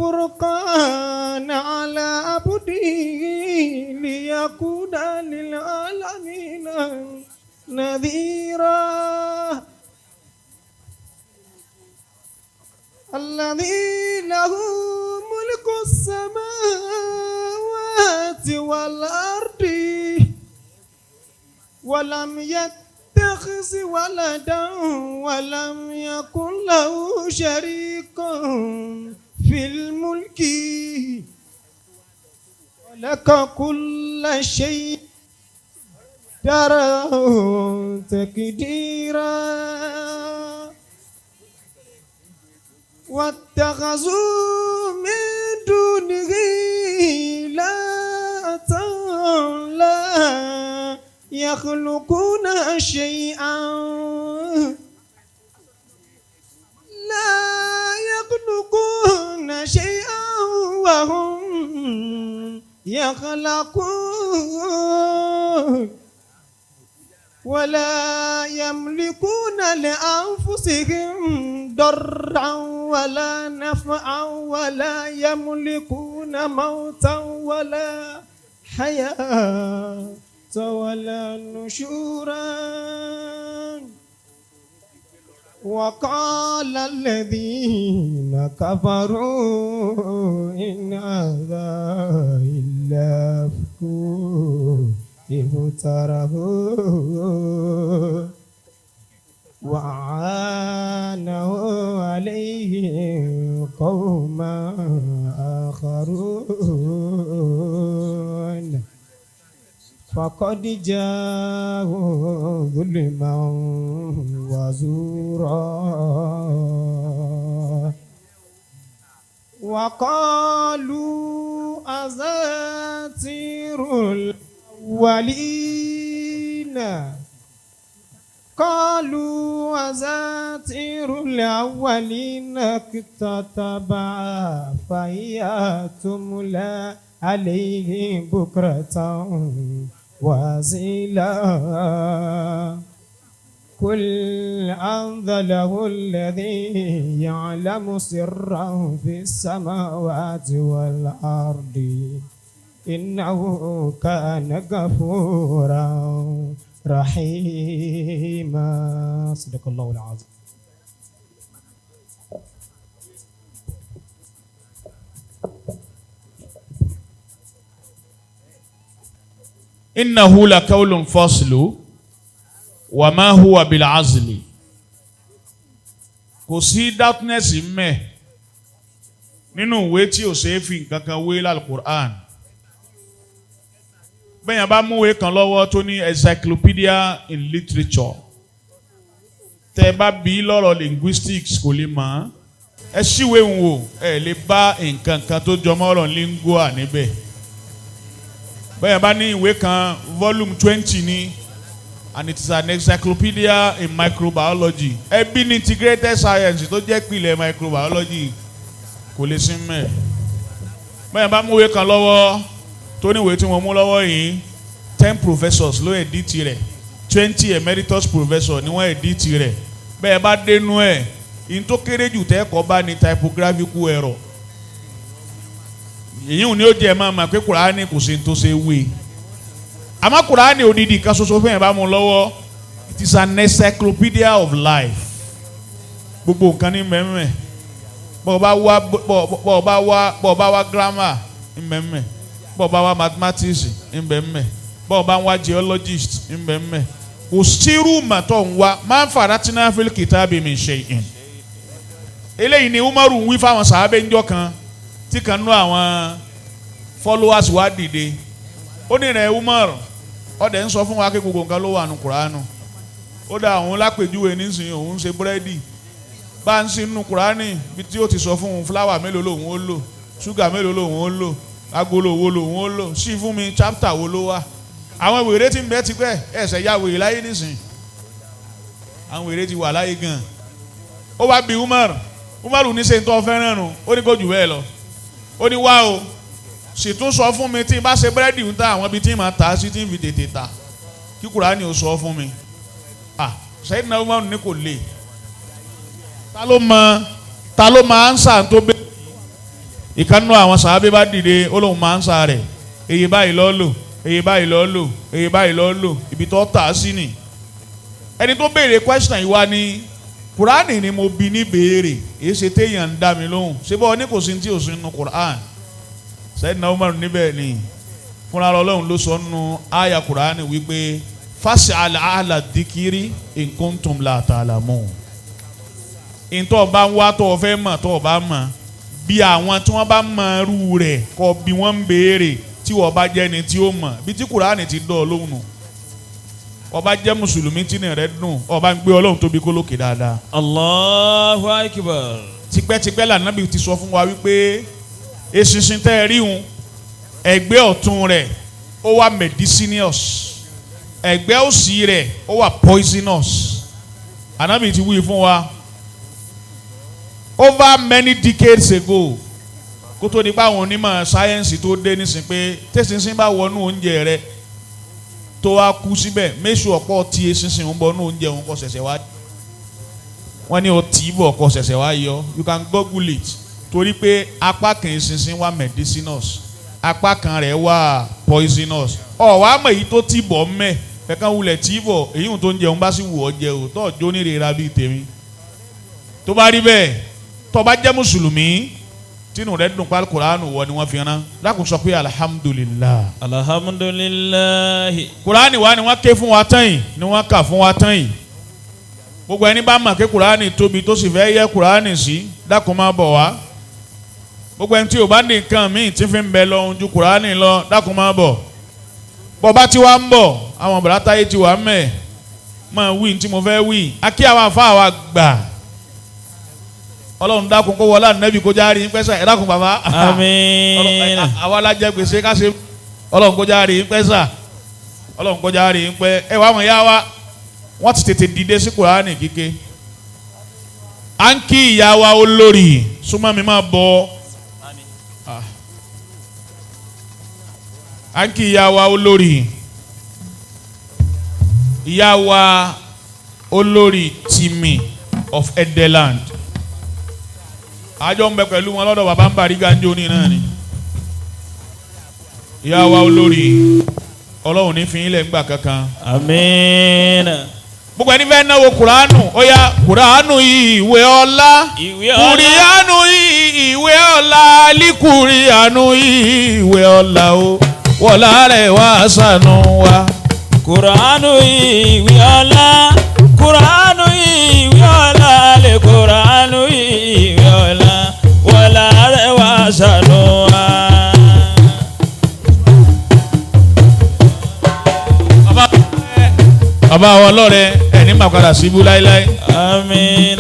الفرقان على عبده ليكون للعالمين نذيرا الذي له ملك السماوات والأرض ولم يتخذ ولدا ولم يكن له شريك في الملك ولك كل شيء ترى تقديرا واتخذوا من دونه لا يخلقون شيئا وهم يخلقون ولا يملكون لأنفسهم ضرا ولا نفعا ولا يملكون موتا ولا حياة ولا نشورا وقال الذين كفروا إن هذا إلا أفك افتراه وعانه عليه قوما آخرون فقد جاءوا ظلما وزورا وقالوا أساطير الأولين قالوا أساطير الأولين اكتتبها فهي تملى عليه بكرة وأصيلا قل أنزله الذي يعلم سرا في السماوات والأرض إنه كان غفورا رحيما صدق الله العظيم. إنه لقول فصل وما هو بالعزل. Kò sí darkness mẹ́ nínú ìwé tí ò ṣe é fi nǹkan kan wé l'Al-Qur'an. Bẹ́ẹ̀yàn bá mú ìwé kan lọ́wọ́ tó ní encyclopedia in literature, tẹ́ bá bí lọ́rọ̀ linguistics kò lè mọ̀. Ẹ ṣíwé ń wò ẹ lè bá nǹkan kan tó jọmọ́ ọ̀rọ̀ lingua níbẹ̀. Bẹ́ẹ̀yàn bá ní ìwé kan volume 20 ní and it is an encyclopedia in microbiology. Ẹbí ní integrated science tó jẹ́ ìpìlẹ̀ microbiology kò lè sí mẹ́. Bẹ́ẹ̀yàn bá mú ìwé kan lọ́wọ́ tó ní ìwé tí wọ́n mú lọ́wọ́ yìí 10 professors ló edit rẹ̀ 20 emeritus professors ni wọ́n edit rẹ̀. Bẹ́ẹ̀ bá dénú ẹ̀ in tó kéré jù tẹ́kọ̀ọ́ bá ní typographical error. Èyí ò ní ó jẹ́ máa mọ̀ pé Kùránì kò sí tó ṣe wé. Àmọ́ Kùránì odidi kan ṣoṣo fún yẹn bá mú lọ́wọ́. It is an encyclopedia of life. Gbogbo nǹkan ní mẹ́mẹ́. Bó bá wá grammar ní mẹ́mẹ́. Bó bá wá mathematics ní mẹ́mẹ́. Bó bá wá geologist ní mẹ́mẹ́. Kò sírù màtọ̀ ń wá máa ń faratina fil kitabi min shay'in. Eléyìí ni Umaru ń wí fáwọn sàábé ńjọ́ kan tí kan nú àwọn followers wá dìde. Ó ní rẹ̀ Umar ọ̀dẹ̀ ń sọ fún wa pé gbogbo nǹkan ló wà nù Kùránì. Ó dá àwọn lápèjúwe nísìnyí òun ṣe búrẹ́dì. Bá ń sin nù Kùránì bí tí ó ti sọ fún un fúláwà mélòó lòun ó lò, ṣúgà mélòó lòun ó lò, agolo wo lòun ó lò, sí fún mi chapter wo ló wà. Àwọn wèrè tí ń bẹ ti pẹ́ ẹ̀sẹ̀ ya wèrè láyé nísìnyí. Àwọn wèrè ti wà láyé gan. Ó wá bi Umar ní ṣe ń tọ́ fẹ́ràn nù, ó ní kó jù bẹ́ẹ̀ lọ. Ó ní wá o sì tún sọ fún mi tí n bá ṣe búrẹ́dì ń ta àwọn ibi tí n máa ta sí tí n fi tètè ta kí Kùránì ó sọ fún mi. Sayyidina Umar ní kò lè. Ta ló mọ ánsà tó bẹ́ẹ̀ ìkànnù àwọn sàábé bá dìde ó lóun máa ń sa rẹ̀ èyí báyìí lọ́ọ́ lò èyí báyìí lọ́ọ́ lò èyí báyìí lọ́ọ́ lò ibi tó tà á sí ni. ẹni tó béèrè question yìí wá ní Kùránì ni mo bi ní béèrè èyí ṣe téèyàn ń dá mi lóhùn ṣé bọ́ ní kò sí tí ò sí nínú Kùránì. Sayyidina Umar níbẹ̀ ni fúnra Ọlọ́run ló sọ nínú àyà Kùránì wípé fas'al ahla dhikri in kuntum la ta'lamun. ìtọ́ bá ń wá tó o fẹ́ mọ̀ tó o bá mọ̀ bí àwọn tí wọ́n bá mọ̀ irú rẹ̀ kọ́ bí wọ́n ń béèrè tí wọ́n bá jẹ́ ni tí ó mọ̀ bí tí Kùránì ti dọ̀ lóhùn nù. ọba jẹ́ mùsùlùmí tí ní rẹ̀ dùn ọba ń gbé Ọlọ́run tóbi kó lókè dáadáa. Allahu Akbar. tipẹ́tipẹ́ l'Ànábì ti sọ fún wa wípé eṣinṣin tẹ́ ẹ rí hun ẹgbẹ́ ọ̀tún rẹ̀ ó wà medicinous ẹgbẹ́ òsì rẹ̀ ó wà poisonous. Ànábì ti wí fún wa over many decades ago kó tó di pa àwọn onímọ̀ sáyẹ́nsì tó dé nísìnyí pé tẹ́sínsìn bá wọnú oúnjẹ rẹ̀ tó wá kú síbẹ̀ méṣù ọ̀pọ̀ tí eṣinṣin ń bọ̀ nú oúnjẹ òun kọ́ ṣẹ̀ṣẹ̀ wá wọ́n ní o tì í bọ̀ kọ́ ṣẹ̀ṣẹ̀ wá yọ you can google it torí pé apá kan eṣinṣin wà medicinous apá kan rẹ̀ wà poisonous ọ̀ wá mọ̀ èyí tó tì bọ̀ mẹ́ ẹ̀kan wulẹ̀ tì í bọ̀ èyí tó ń jẹun bá sì wù ọ́ jẹ o tó jó ní rira bíi tèmi tó bá rí bẹ́ẹ̀ tó bá jẹ́ mùsùlùmí tínú rẹ̀ dùn pálí Kùránì wọ ni wọ́n fi rán lákùn sọ pé alhamdulillah. Alhamdulillahi. Kùránì wa ni wọ́n ké fún wa tán yìí ni wọ́n kà fún wa tán yìí gbogbo ẹni bá mọ̀ pé Kùránì tóbi tó sì fẹ́ yẹ Kùránì sí dákun máa bọ̀ wá gbogbo ẹni tí o bá ní nǹkan míì tí fi ń bẹ lọ ju Kùránì lọ dákun máa bọ̀ bọ́ba tí wàá ń bọ̀ àwọn bàrátà yìí ti wà mẹ́ máa wí tí mo fẹ́ wí akí àwọn àfa àwa gbà Ọlọ́run dákun kó wọlé ànábì kó járe yín pẹ́sà ẹ dákun bàbá àmín àwa alájẹ gbèsè ká ṣe Ọlọ́run kó járe yín pẹ́sà Ọlọ́run kó járe yín pẹ́ ẹ wà wọ́n yá wa wọ́n ti tètè dìde sí Kùránì kíké à ń kí ìyá wa olórí súnmọ́ mi máa bọ̀ à ń kí ìyá wa olórí ìyá wa olórí Timi of Edeland àjọ ń bẹ pẹ̀lú wọn lọ́dọ̀ bàbá ń bari gánjọ́ ní náà ni ìyá wa olórí Ọlọ́run ní fi yín lẹ̀ ńgbà kankan. àmín. gbogbo ẹni fẹ́ náwó Kùránù ó yá Kùránù ìwé ọlá Kùránù ìwé ọlá líkùránù ìwé ọlá o wọlá rẹ̀ wá sànù wa. Kùránù ìwé ọlá Kùránù ìwé ọlá lè Kùránù ìwé ọlá wọlá rẹ̀ wá sànù wa. bàbá wa lọ́rẹ̀ ẹni máa padà síbú láíláí. àmín.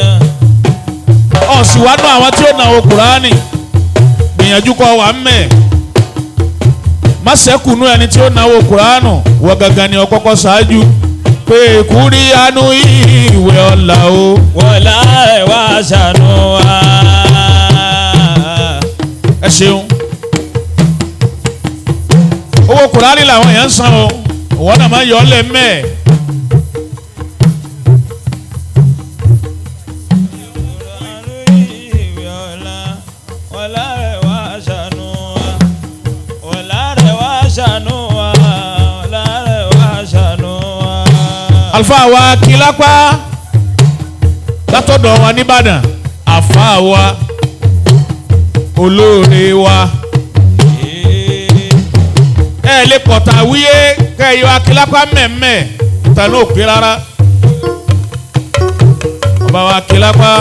ọ̀sùn wá nú àwọn tí ó náwó Kùránì gbìyànjú kọ́ wà ń mẹ́ má sẹ́kùnú ẹni tí ó náwó Kùránù wọ gangan ni ọkọ́kọ́ ṣáájú pé Kùránù ìwé ọ̀la o wọlá rẹ̀ wá sànù wa. ẹ ṣeun owó Kùránì làwọn èèyàn ń san o wọ́n náà máa yọ ọ́ lẹ́ mẹ́ẹ̀. alfa wa kilapa látọ̀dọ̀ wa nìbàdàn àfa wa olóore wa ẹ lè pọ̀tà wíyé kẹ́yọ akilapa mẹ́mẹ́ tànú òpè rárá ọba wa kilapa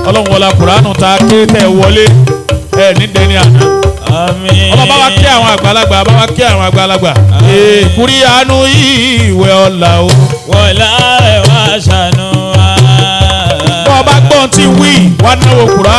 Ọlọ́run wọlá Kùránù ta ké tẹ̀ wọlé ẹ ní dẹni àná. àmín. ọba bá wa kí àwọn àgbàlagbà bá wa kí àwọn àgbàlagbà. Kùránù ìwé ọ̀la o. wọlá rẹ̀ wá sànù wa. bọ́ ọba gbọ́n ti wí wá náwó Kùránì.